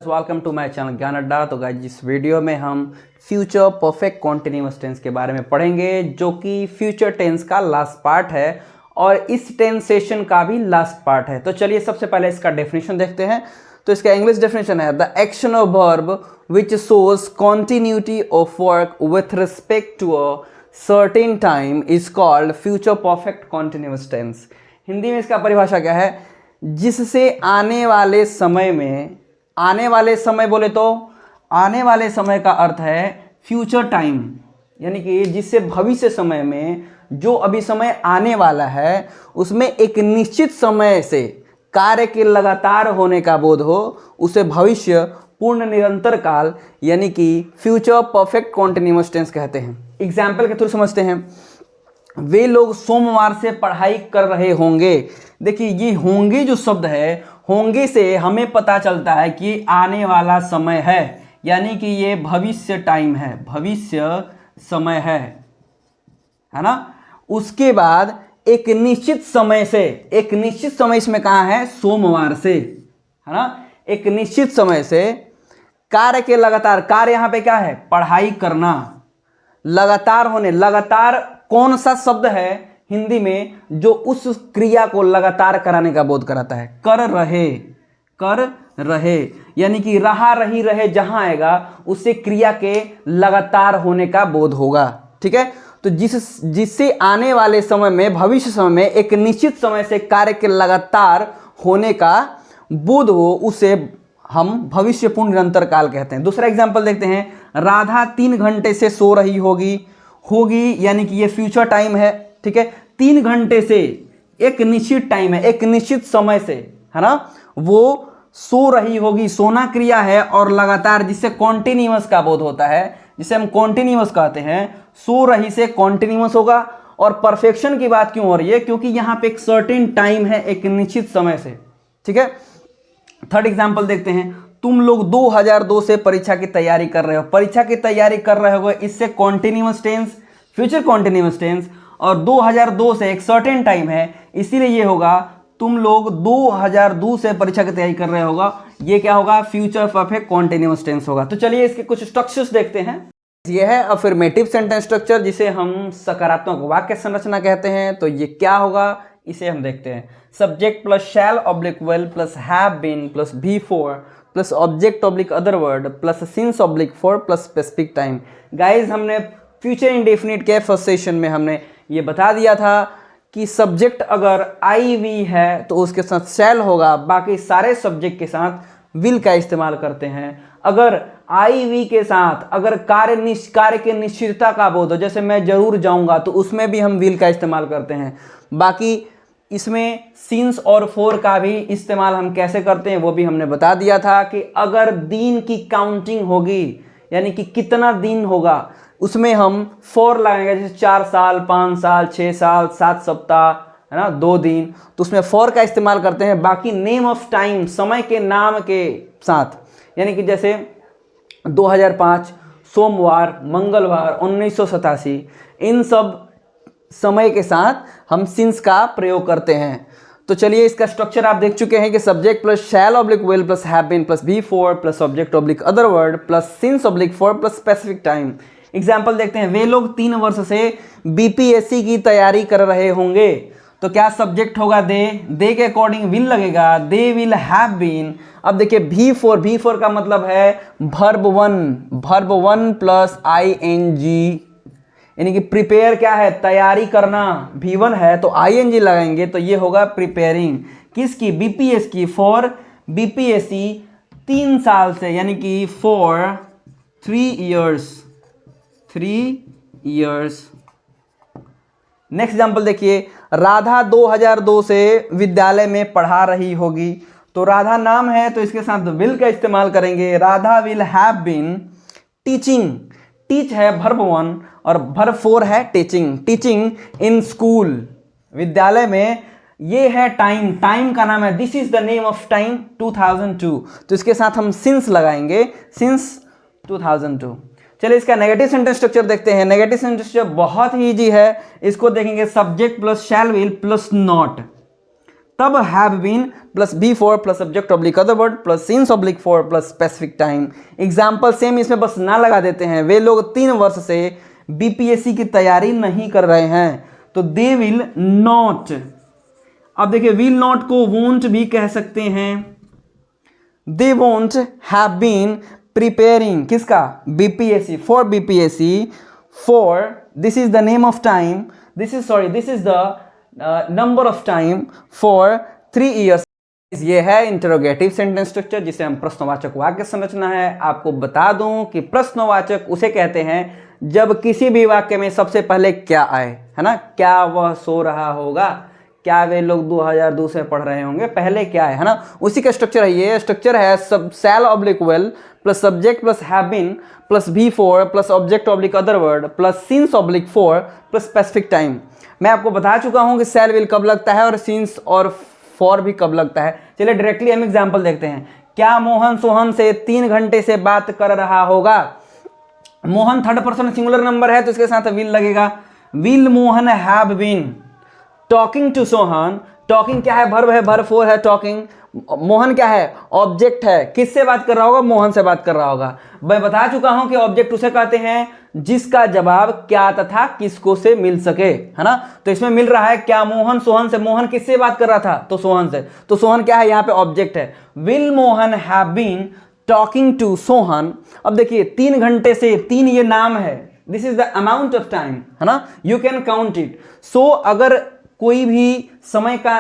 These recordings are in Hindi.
वेलकम टू माय चैनल ज्ञान अड्डा। तो गाइस इस वीडियो में हम फ्यूचर परफेक्ट कॉन्टिन्यूअस टेंस के बारे में पढ़ेंगे, जो कि फ्यूचर टेंस का लास्ट पार्ट है और इस टेंस सेशन का भी लास्ट पार्ट है। तो चलिए सबसे पहले इसका डेफिनेशन देखते हैं। तो इसका इंग्लिश डेफिनेशन है the action of verb which shows continuity of work with respect to a certain time is called future perfect continuous tense. Hindi में इसका परिभाषा क्या है? जिससे आने वाले समय में, आने वाले समय बोले तो आने वाले समय का अर्थ है फ्यूचर टाइम, यानी कि जिससे भविष्य समय में जो अभी समय आने वाला है उसमें एक निश्चित समय से कार्य के लगातार होने का बोध हो, उसे भविष्य पूर्ण निरंतर काल यानी कि फ्यूचर परफेक्ट कॉन्टिन्यूअस टेंस कहते हैं। एग्जाम्पल के थ्रू समझते हैं। वे लोग सोमवार से पढ़ाई कर रहे होंगे। देखिए ये होंगे जो शब्द है, होंगे से हमें पता चलता है कि आने वाला समय है, यानी कि ये भविष्य टाइम है, भविष्य समय है ना। उसके बाद एक निश्चित समय से, एक निश्चित समय इसमें कहाँ है? सोमवार से, है ना। एक निश्चित समय से कार्य के लगातार, कार्य यहाँ पे क्या है? पढ़ाई करना। लगातार होने, लगातार कौन सा शब्द है हिंदी में जो उस क्रिया को लगातार कराने का बोध कराता है? कर रहे, कर रहे, यानी कि रहा रही रहे जहां आएगा उससे क्रिया के लगातार होने का बोध होगा। ठीक है, तो जिससे आने वाले समय में, भविष्य समय में एक निश्चित समय से कार्य के लगातार होने का बोध हो, उसे हम भविष्य पूर्ण निरंतर काल कहते हैं। दूसरा एग्जाम्पल देखते हैं। राधा 3 घंटे से सो रही होगी। होगी यानी कि ये फ्यूचर टाइम है। ठीक है, 3 घंटे से एक निश्चित टाइम है, एक निश्चित समय से, है ना, वो सो रही होगी। सोना क्रिया है और लगातार, जिससे कॉन्टिन्यूअस का बोध होता है, जिसे हम कॉन्टिन्यूअस कहते हैं। सो रही से कॉन्टिन्यूअस होगा। और परफेक्शन की बात क्यों हो रही है? क्योंकि यहां पे एक सर्टेन टाइम है, एक निश्चित समय से। ठीक है, थर्ड एग्जाम्पल देखते हैं। तुम लोग 2002 से परीक्षा की तैयारी कर रहे हो। परीक्षा की तैयारी कर रहे हो, इससे continuous tense, future continuous tense, और 2002 से एक सर्टेन टाइम है, इसीलिए ये होगा तुम लोग 2002 से परीक्षा की तैयारी कर रहे होगा। ये क्या होगा? फ्यूचर परफेक्ट कॉन्टिन्यूअस टेंस होगा। तो चलिए इसके कुछ स्ट्रक्चर्स देखते हैं। ये है अफर्मेटिव सेंटेंस स्ट्रक्चर, जिसे हम सकारात्मक वाक्य संरचना कहते हैं। तो ये क्या होगा इसे हम देखते हैं। Subject plus shall oblique will plus have been plus B four plus object oblique other word plus since oblique for plus specific time. Guys हमने फ्यूचर इंडेफिनिट के फर्स्ट सेशन में हमने ये बता दिया था कि सब्जेक्ट अगर आई वी है तो उसके साथ शैल होगा, बाकी सारे सब्जेक्ट के साथ विल का इस्तेमाल करते हैं। अगर आई वी के साथ अगर कार्य के निश्चितता का बोध हो, जैसे मैं जरूर जाऊंगा, तो उसमें भी हम विल का इस्तेमाल करते हैं। बाकी इसमें सिंस और फॉर का भी इस्तेमाल हम कैसे करते हैं वो भी हमने बता दिया था कि अगर दिन की काउंटिंग होगी, यानी कि कितना दिन होगा, उसमें हम फॉर लगाएंगे। जैसे 4 साल, 5 साल, 6 साल, 7 सप्ताह, है ना, 2 दिन, तो उसमें फॉर का इस्तेमाल करते हैं। बाकी नेम ऑफ टाइम, समय के नाम के साथ, यानी कि जैसे 2005, सोमवार, मंगलवार, 1987, इन सब समय के साथ हम सिंस का प्रयोग करते हैं। तो चलिए इसका स्ट्रक्चर आप देख चुके हैं कि subject plus shall oblique will plus have been plus B four plus object oblique other word plus since oblique for plus specific time. Example देखते हैं। वे लोग 3 वर्ष से बीपीएससी की तैयारी कर रहे होंगे। तो क्या सब्जेक्ट होगा? दे के अकॉर्डिंग विल लगेगा, दे विल हैव बीन। अब देखिए भी फोर का मतलब है वर्ब वन प्लस ING, यानी कि प्रिपेयर क्या है? तैयारी करना। V1 है तो ING लगाएंगे, तो ये होगा प्रिपेयरिंग। किसकी? बीपीएस की। फॉर बीपीएससी 3 साल से, यानी कि फॉर 3 इयर्स। नेक्स्ट एग्जाम्पल देखिए। राधा 2002 से विद्यालय में पढ़ा रही होगी। तो राधा नाम है तो इसके साथ विल का इस्तेमाल करेंगे। Radha will have been teaching. Teach है वर्ब 1 और वर्ब 4 है टीचिंग इन स्कूल, विद्यालय में। ये है टाइम का नाम है, this is the name of time, 2002। तो इसके साथ हम सिंस लगाएंगे, सिंस 2002। चलिए इसका नेगेटिव सेंटेंस स्ट्रक्चर देखते हैं। नेगेटिव सेंटेंस स्ट्रक्चर बहुत ही इजी है। इसको देखेंगे। Subject plus shall will plus not. तब have been plus B4 plus subject oblique other word plus since oblique for plus specific time. Example same इसमें बस ना लगा देते हैं। वे लोग 3 वर्ष से BPSC की तैयारी नहीं कर रहे हैं, तो दे विल नॉट। अब देखिए विल नॉट को वोंट भी कह सकते हैं। They won't have been preparing किसका? BPSC, for BPSC, for this is the name of time, this is the number of time for 3 years। ये है इंटरोगेटिव सेंटेंस स्ट्रक्चर, जिसे हम प्रश्नवाचक वाक्य संरचना है। आपको बता दूं कि प्रश्नवाचक उसे कहते हैं जब किसी भी वाक्य में सबसे पहले क्या आए, है ना। क्या वह सो रहा होगा, क्या वे लोग 2002 से पढ़ रहे होंगे, पहले क्या है ना, उसी का स्ट्रक्चर है। ये स्ट्रक्चर है सब shall oblique will plus subject plus have been plus B4 plus object oblique other word plus since oblique for plus specific time. मैं आपको बता चुका हूं कि शैल विल कब लगता है और सिंस और फॉर भी कब लगता है। चलिए डायरेक्टली हम एग्जाम्पल देखते हैं। क्या मोहन सोहन से 3 घंटे से बात कर रहा होगा? Mohan third person singular number है तो इसके साथ विल लगेगा। Will Mohan have been talking to Sohan. Talking क्या है? वर्ब है, वर्ब 4 है टॉकिंग। मोहन क्या है? ऑब्जेक्ट है। किससे बात कर रहा होगा? मोहन से बात कर रहा होगा। मैं बता चुका हूं कि ऑब्जेक्ट उसे कहते हैं जिसका जवाब क्या तथा किसको से मिल सके, है ना। तो इसमें मिल रहा है क्या मोहन सोहन से। मोहन किससे बात कर रहा था? तो सोहन से। तो सोहन क्या है? यहाँ पे ऑब्जेक्ट है। Will Mohan have been talking to Sohan. अब देखिए 3 घंटे से, 3 ये नाम है, this is the amount of time, है ना, you can count it. So अगर कोई भी समय का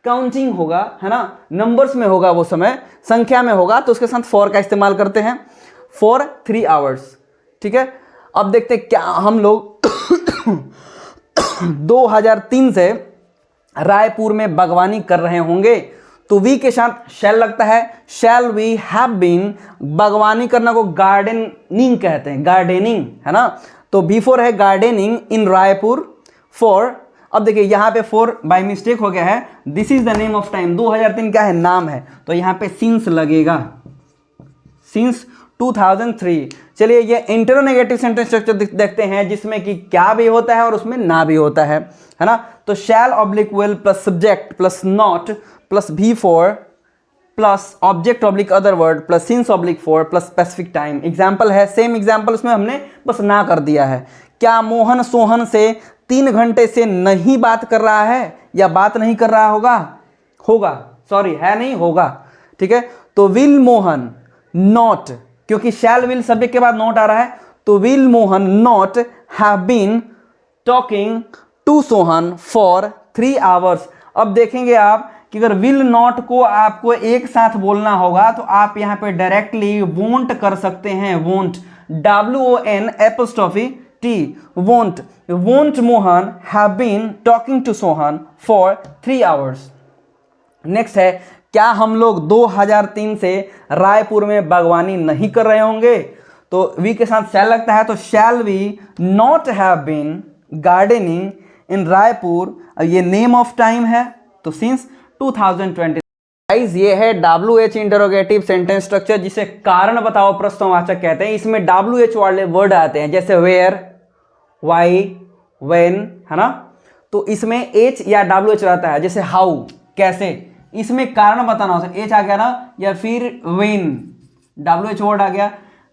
काउंटिंग होगा, है ना, नंबर्स में होगा, वो समय संख्या में होगा, तो उसके साथ फॉर का इस्तेमाल करते हैं, फॉर 3 hours। ठीक है। अब देखते हैं क्या हम लोग 2003 से रायपुर में बागवानी कर रहे होंगे, तो वी के साथ शैल लगता है। शैल वी हैव बीन, बागवानी करना को गार्डनिंग कहते हैं, गार्डनिंग, है ना। तो B4 है गार्डनिंग इन रायपुर फॉर। अब देखिए यहाँ पे 4 बाय मिस्टेक हो गया है। This is the name of time, 2003 क्या है? नाम है, तो यहाँ पे सिंस लगेगा, सिंस 2003। चलिए ये इंटरोनेगेटिव सेंटेंस स्ट्रक्चर देखते हैं, जिसमें कि क्या भी होता है और उसमें ना भी होता है ना। तो shall oblique will plus subject plus not plus B4 plus object oblique other word plus since oblique for plus specific time. Example है सेम एग्जाम्पल, उसमें हमने बस ना कर दिया है। क्या मोहन सोहन से 3 घंटे से नहीं बात कर रहा है या बात नहीं कर रहा होगा? होगा, सॉरी है नहीं, होगा। ठीक है। तो विल मोहन नॉट, क्योंकि शैल विल सब्जेक्ट के बाद नॉट आ रहा है, तो will Mohan not have been talking to Sohan for 3 hours। अब देखेंगे आप कि अगर विल नॉट को आपको एक साथ बोलना होगा तो आप यहां पे डायरेक्टली वोंट कर सकते हैं। Won't, WON''T, won't. Won't Mohan have been talking to Sohan for 3 hours। Next है, क्या हम लोग 2003 से रायपुर में बागवानी नहीं कर रहे होंगे? तो वी के साथ शैल लगता है, तो shall we not have been gardening in Raipur. ये नेम ऑफ टाइम है, तो सिंस 2020। गाइस ये है WH इंटरोगेटिव सेंटेंस स्ट्रक्चर, जिसे कारण बताओ प्रश्नवाचक कहते हैं। इसमें WH वाले वर्ड आते हैं, जैसे वेयर, वाई, वेन, है ना। तो इसमें H या WH रहता है, जैसे हाउ, कैसे। इसमें कारण बताना हो, H आ गया ना, या फिर वेन, WH वर्ड आ गया।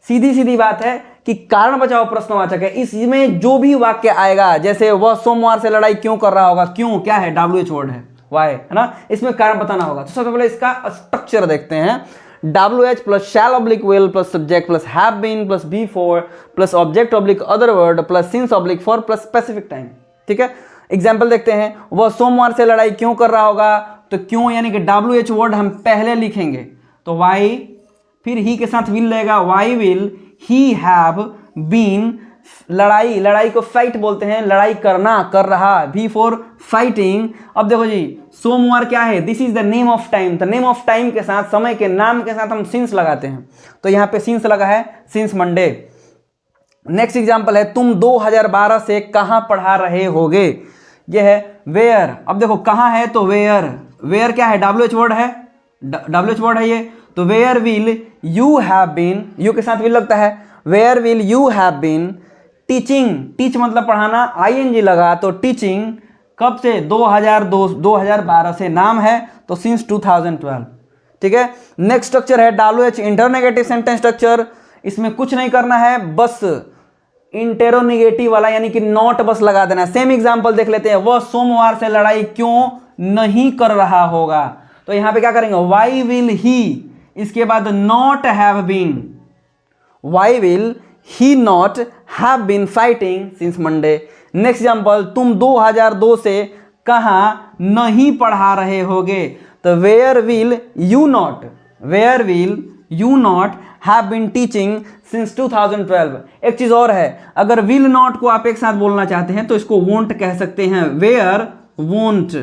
सीधी सीधी बात है कि कारण बचाओ प्रश्नवाचक है। इसमें जो भी वाक्य आएगा, जैसे वह सोमवार से लड़ाई क्यों कर रहा होगा, क्यों क्या है? WH वर्ड है, वाई, है ना। इसमें कारण बताना होगा। तो सबसे पहले इसका स्ट्रक्चर देखते हैं। WH plus shall oblique will plus subject plus have been plus B4 plus object oblique other word plus since oblique for plus specific time. ठीक है। एग्जाम्पल देखते हैं। वह सोमवार से लड़ाई क्यों कर रहा होगा, तो क्यों यानी कि WH वर्ड हम पहले लिखेंगे, तो वाई, फिर ही के साथ विल लगेगा, why will he have been, लड़ाई, लड़ाई को फाइट बोलते हैं, लड़ाई करना, कर रहा, B4 फाइटिंग। अब देखो जी, सोमवार क्या है? This is the name of time. तो नेम ऑफ टाइम के साथ, समय के नाम के साथ हम सिंस लगाते हैं, तो यहाँ पे सिंस लगा है, सिंस मंडे। नेक्स्ट एग्जाम्पल है, तुम 2012 से कहाँ पढ़ा रहे होगे? ये है वेयर। अब देखो कहाँ है, तो वेयर, वेयर क्या है? WH वर्ड है, WH वर्ड है ये। तो where will you have been, you के साथ विल लगता है, where will you have been teaching, teach मतलब पढ़ाना, ING लगा तो टीचिंग कब से? 2012 से नाम है, तो सिंस 2012। ठीक है। नेक्स्ट स्ट्रक्चर है डालो एच इंटरनेगेटिव सेंटेंस स्ट्रक्चर। इसमें कुछ नहीं करना है, बस इंटेरोनेगेटिव वाला यानी कि नॉट बस लगा देना है। सेम एग्जांपल देख लेते हैं, वह सोमवार से लड़ाई क्यों नहीं कर रहा होगा। तो यहां पे क्या करेंगे, वाई विल ही, इसके बाद not have been, why will he not have been fighting since Monday. Next example, तुम 2002 से कहां नहीं पढ़ा रहे होगे, तो where will you not, where will you not have been teaching since 2012। एक चीज और है, अगर विल नॉट को आप एक साथ बोलना चाहते हैं तो इसको वोंट कह सकते हैं, where won't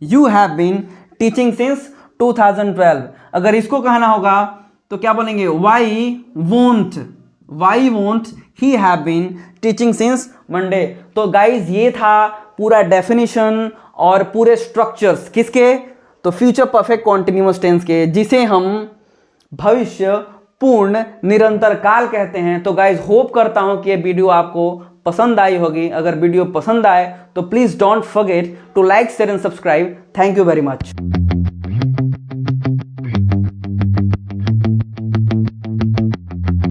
you have been teaching since 2012। अगर इसको कहना होगा तो क्या बोलेंगे, why won't he have been teaching since Monday. तो गाइज ये था पूरा डेफिनेशन और पूरे स्ट्रक्चर्स किसके, तो फ्यूचर परफेक्ट कॉन्टिन्यूअस टेंस के, जिसे हम भविष्य पूर्ण निरंतर काल कहते हैं। तो गाइज होप करता हूं कि ये वीडियो आपको पसंद आई होगी। अगर वीडियो पसंद आए तो please don't forget to like, share and subscribe. Thank you very much.